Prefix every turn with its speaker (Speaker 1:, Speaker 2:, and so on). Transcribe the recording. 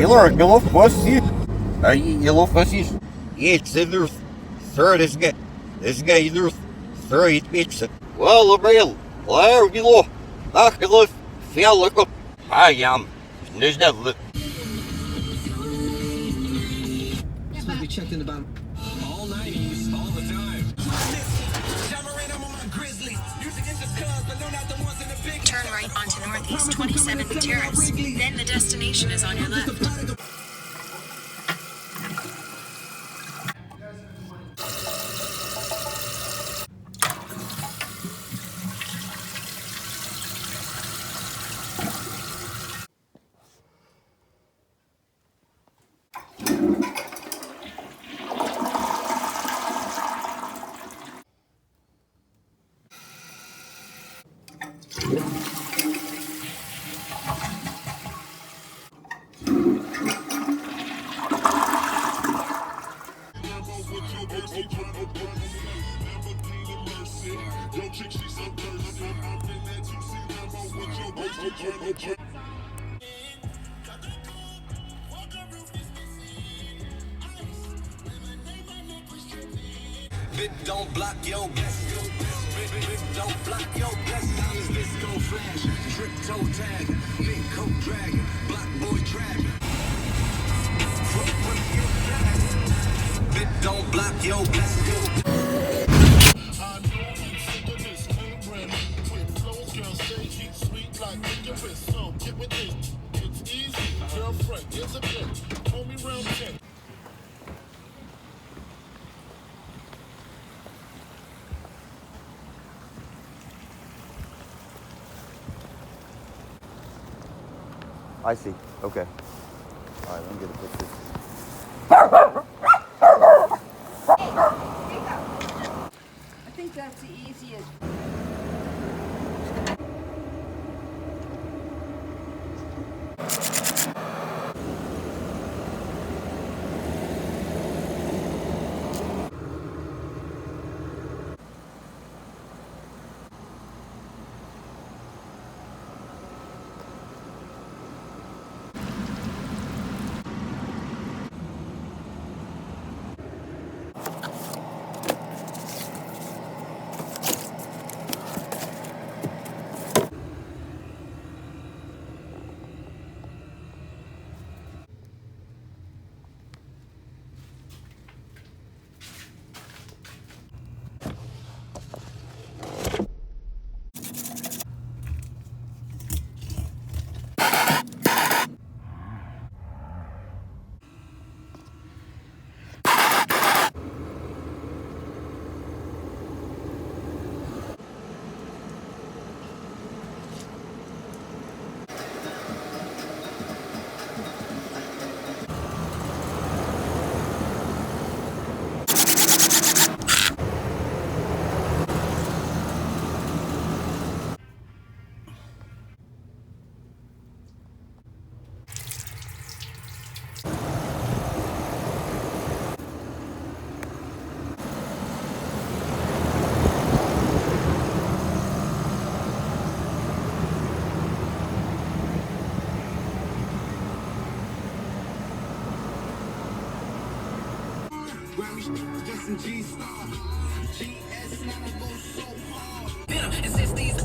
Speaker 1: Yellow Fossi. Yellow Fossi. It's in there. Sir, this guy in there. Sir, it makes it. Well, Abril. Where you look? Ach, look. Feel like up. I am. There's never.
Speaker 2: Supposed to be checked in the bottom. All 90s, all the time.
Speaker 3: Turn right onto Northeast 27th Terrace. Then the destination is on your left.
Speaker 2: Bit don't block your blessings. Bit don't block your blessings. Disco flash, trick toe tag, mink coat drag, block boy drag. Bit don't block your blessings.
Speaker 4: I know you sick of this cornbread with flows, girl say she's sweet like licorice. So get with it, it's easy. Girlfriend, here's a bitch. Hold me round 10.
Speaker 5: I see. Okay. All right, let me get a picture.
Speaker 6: I think that's the easiest.
Speaker 2: G-Star, GS, now I go so hard. And since these